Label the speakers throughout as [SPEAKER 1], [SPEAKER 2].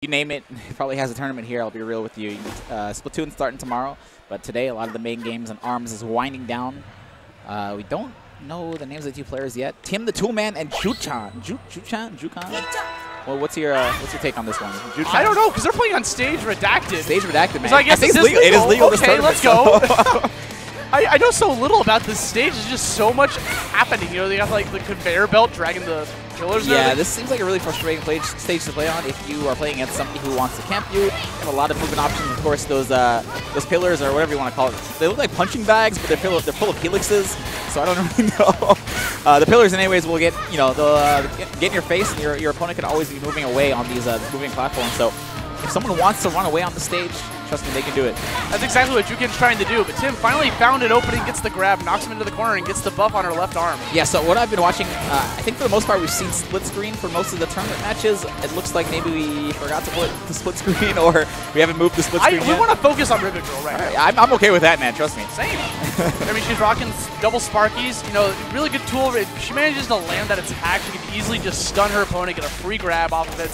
[SPEAKER 1] You name it, it probably has a tournament here, I'll be real with you. Splatoon's starting tomorrow, but today a lot of the main games and ARMS is winding down. We don't know the names of the two players yet. Tim the Toolman and Juuchan. Juuchan? Well, what's your take on this one? Juuchan?
[SPEAKER 2] I don't know, because they're playing on Stage Redacted.
[SPEAKER 1] Stage Redacted, man.
[SPEAKER 2] So I guess
[SPEAKER 1] think it's legal. It is legal.
[SPEAKER 2] Okay, let's go. I know so little about this stage. There's just so much happening. You know, they got like the conveyor belt dragging the killers.
[SPEAKER 1] Yeah, this seems like a really frustrating stage to play on if you are playing against somebody who wants to camp you. You have a lot of movement options. Of course, those pillars or whatever you want to call it, they look like punching bags, but they're full of helixes. So I don't really know. The pillars, anyways, will get they'll get in your face, and your opponent can always be moving away on these moving platforms. So if someone wants to run away on the stage, trust me, they can do it. That's
[SPEAKER 2] exactly what Juuchan's trying to do, but Tim finally found an opening, gets the grab, knocks him into the corner, and gets the buff on her left arm.
[SPEAKER 1] Yeah, so what I've been watching, I think for the most part we've seen split screen for most of the tournament matches. It looks like maybe we forgot to put the split screen, or we haven't moved the split screen yet.
[SPEAKER 2] We want to focus on Ribbon Girl right now.
[SPEAKER 1] I'm okay with that, man, trust me.
[SPEAKER 2] Same. I mean, she's rocking double Sparkies, really good tool. If she manages to land that attack, she can easily just stun her opponent, get a free grab off of it.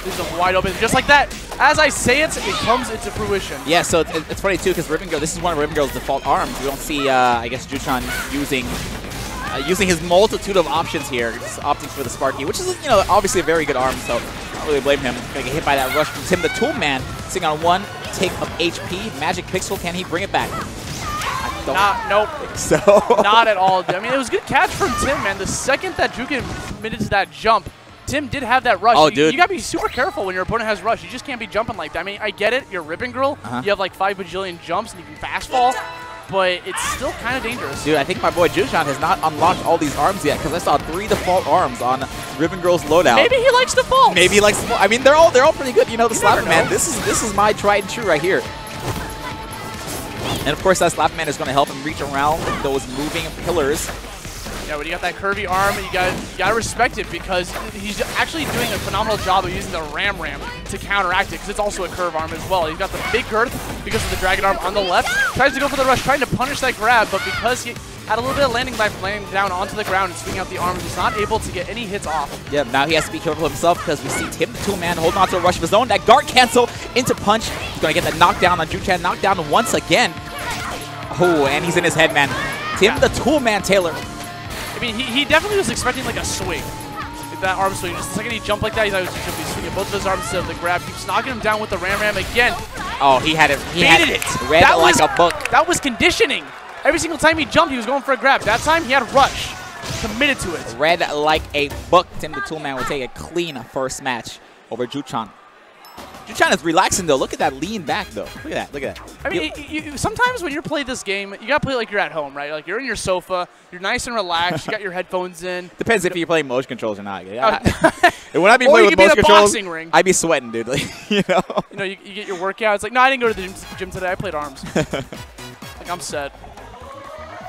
[SPEAKER 2] This is wide open, just like that. As I say it comes into fruition.
[SPEAKER 1] Yeah, so it's funny too, because Ribbon Girl, this is one of Ribbon Girl's default arms. We don't see, I guess, Juuchan using his multitude of options here, just opting for the Sparky, which is, obviously a very good arm, so I don't really blame him. Gonna get hit by that rush from Tim the Toolman, sitting on one take of HP. Magic Pixel, can he bring it back?
[SPEAKER 2] Nope.
[SPEAKER 1] Think so.
[SPEAKER 2] Not at all. I mean, it was a good catch from Tim, man. The second that Juuchan committed to that jump, Tim did have that rush.
[SPEAKER 1] Dude.
[SPEAKER 2] You gotta be super careful when your opponent has rush. You just can't be jumping like that. I mean, I get it. You're Ribbon Girl. You have like 5 bajillion jumps and you can fast fall, but it's still kind of dangerous.
[SPEAKER 1] Dude, I think my boy Juuchan has not unlocked all these arms yet, because I saw 3 default arms on Ribbon Girl's loadout.
[SPEAKER 2] Maybe he likes defaults.
[SPEAKER 1] Maybe he likes defaults. I mean, they're all pretty good. The Slapper Man. This is my tried and true right here. And of course, that Slapper Man is going to help him reach around those moving pillars.
[SPEAKER 2] Yeah, when you got that curvy arm, you gotta respect it, because he's actually doing a phenomenal job of using the ram to counteract it, because it's also a curve arm as well. He's got the big girth because of the dragon arm on the left. Tries to go for the rush, trying to punish that grab, but because he had a little bit of landing life landing down onto the ground and swinging out the arms, he's not able to get any hits off. Yeah, now he has to be careful himself, because we see Tim the Toolman holding on to a rush of his own. That guard cancel into punch. He's going to get that knockdown on Juuchan. Knockdown once again. Oh, and he's in his head, man. Tim the Toolman Taylor. I mean, he definitely was expecting like a swing, that arm swing. Just the second he jumped like that, he thought he was going to be swinging both of his arms to the grab. Keeps knocking him down with the ram again.
[SPEAKER 1] Oh, he had it. He had it. Read like a book.
[SPEAKER 2] That was conditioning. Every single time he jumped, he was going for a grab. That time, he had rush. Committed to it.
[SPEAKER 1] Read like a book. Tim the Toolman would take a clean first match over Juuchan. Juuchan is relaxing, though. Look at that lean back, though. Look at that. Look at that.
[SPEAKER 2] I mean, sometimes when you're playing this game, you got to play like you're at home, right? Like, you're in your sofa. You're nice and relaxed. You got your headphones in.
[SPEAKER 1] Depends if you're playing motion controls or not. When I be playing with motion controls, I'd be sweating, dude. Like,
[SPEAKER 2] you get your workout. It's like, no, I didn't go to the gym today. I played ARMS. Like, I'm set.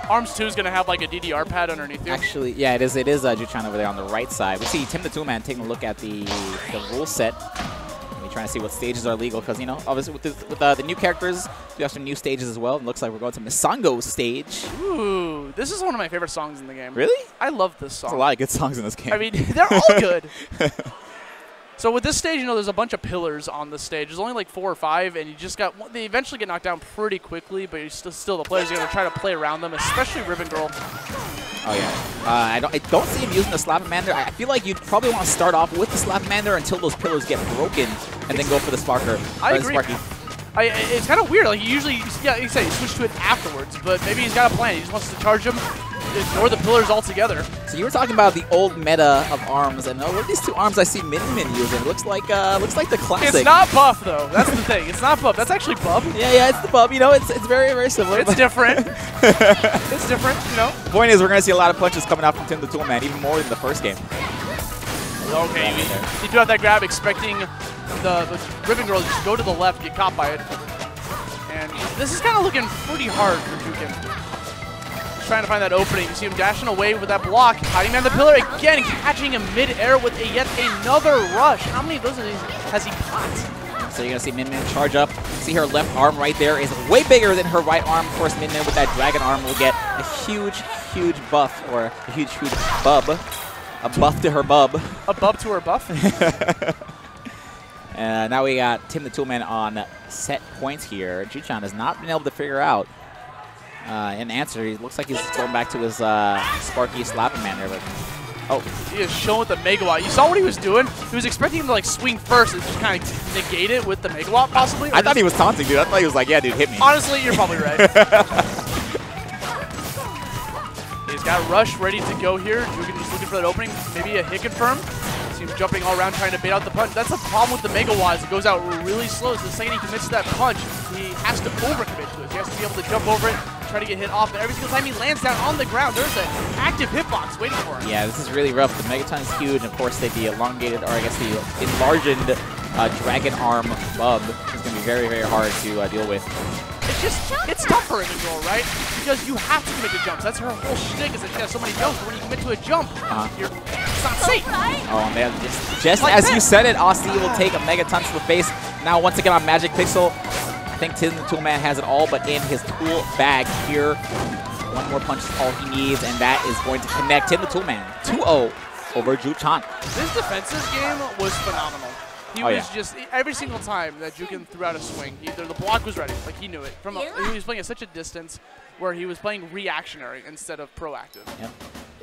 [SPEAKER 2] ARMS 2 is going to have like a DDR pad underneath you.
[SPEAKER 1] Actually, yeah, it is Juuchan over there on the right side. We see Tim the Toolman taking a look at the rule set. Trying to see what stages are legal, because obviously with the new characters, we have some new stages as well. It looks like we're going to Misango's stage.
[SPEAKER 2] Ooh, this is one of my favorite songs in the game.
[SPEAKER 1] Really?
[SPEAKER 2] I love this song.
[SPEAKER 1] There's a lot of good songs in this game.
[SPEAKER 2] I mean, they're all good. So with this stage, there's a bunch of pillars on the stage. There's only like 4 or 5, and they eventually get knocked down pretty quickly, but still the players are going to try to play around them, especially Ribbon Girl.
[SPEAKER 1] Oh, yeah. I don't see him using the Slapamander. I feel like you'd probably want to start off with the Slapamander until those pillars get broken, and then go for the Sparker.
[SPEAKER 2] I agree. It's kind of weird. Like, you say you switch to it afterwards, but maybe he's got a plan. He just wants to charge him, ignore the pillars altogether.
[SPEAKER 1] So you were talking about the old meta of arms, and what are these 2 arms I see Min using? It looks like the classic.
[SPEAKER 2] It's not buff, though. That's the thing. It's not buff. That's actually bub.
[SPEAKER 1] Yeah, it's the bub. It's very, very similar.
[SPEAKER 2] It's different. It's different,
[SPEAKER 1] The point is, we're going to see a lot of punches coming out from Tim the Toolman, even more than the first game.
[SPEAKER 2] Okay, you do have that grab, expecting the Ribbon Girl to just go to the left, get caught by it. And this is kind of looking pretty hard for Juuchan. Trying to find that opening. You see him dashing away with that block, hiding behind the pillar again, catching him mid-air with yet another rush. How many of those has he caught?
[SPEAKER 1] So you're going to see Min charge up. See her left arm right there is way bigger than her right arm. Of course, Min with that dragon arm will get a huge, huge buff, or a huge, huge bub. A buff to her bub.
[SPEAKER 2] A bub to her buff?
[SPEAKER 1] Now we got Tim the Toolman on set points here. Juuchan has not been able to figure out an answer. He looks like he's going back to his Sparky slapping man there, but
[SPEAKER 2] he is showing with the Megawatt. You saw what he was doing? He was expecting him to like swing first and just kind of negate it with the Megawatt possibly.
[SPEAKER 1] I thought he was taunting, dude. I thought he was like, yeah, dude, hit me.
[SPEAKER 2] Honestly, you're probably right. He's got Rush ready to go here. Juuchan just looking for that opening. Maybe a hit confirm. See him jumping all around trying to bait out the punch. That's the problem with the Megawatt. It goes out really slow. So the second he commits to that punch, he has to overcommit to it. He has to be able to jump over it, try to get hit off. But every single time he lands down on the ground, there's an active hitbox waiting for him.
[SPEAKER 1] Yeah, this is really rough. The Megaton is huge, and of course, the elongated, or I guess the enlarged dragon arm bub is going to be very, very hard to deal with.
[SPEAKER 2] It's tough for Individual, right? Because you have to commit to jumps. That's her whole shtick, is that she has so many jumps. But when you commit to a jump, it's not safe.
[SPEAKER 1] Oh man, just like as you said it, Aussie will take a Megaton to the face. Now once again on Magic Pixel, I think Tim the Toolman has it all but in his tool bag here. One more punch is all he needs, and that is going to connect Tim the Toolman 2-0 over Juuchan.
[SPEAKER 2] This defensive game was phenomenal. He was just, every single time that Juuchan threw out a swing, either the block was ready, like he knew it. He was playing at such a distance where he was playing reactionary instead of proactive.
[SPEAKER 1] Yep.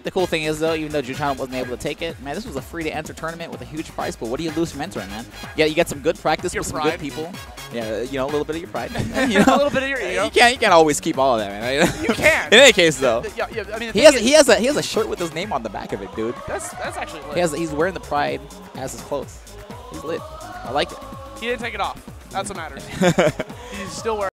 [SPEAKER 1] The cool thing is, though, even though Juuchan wasn't able to take it, man, this was a free-to-enter tournament with a huge prize pool. What do you lose from entering, man? Yeah, you get some good practice with some good people. Yeah, you know, a little bit of your pride. You know?
[SPEAKER 2] A little bit of your ego.
[SPEAKER 1] You can't always keep all of that, man.
[SPEAKER 2] You can.
[SPEAKER 1] In any case, though,
[SPEAKER 2] I mean,
[SPEAKER 1] he has a shirt with his name on the back of it, dude.
[SPEAKER 2] That's actually lit.
[SPEAKER 1] He's wearing the pride as his clothes. He's lit. I like it.
[SPEAKER 2] He didn't take it off. That's what matters. He's still wearing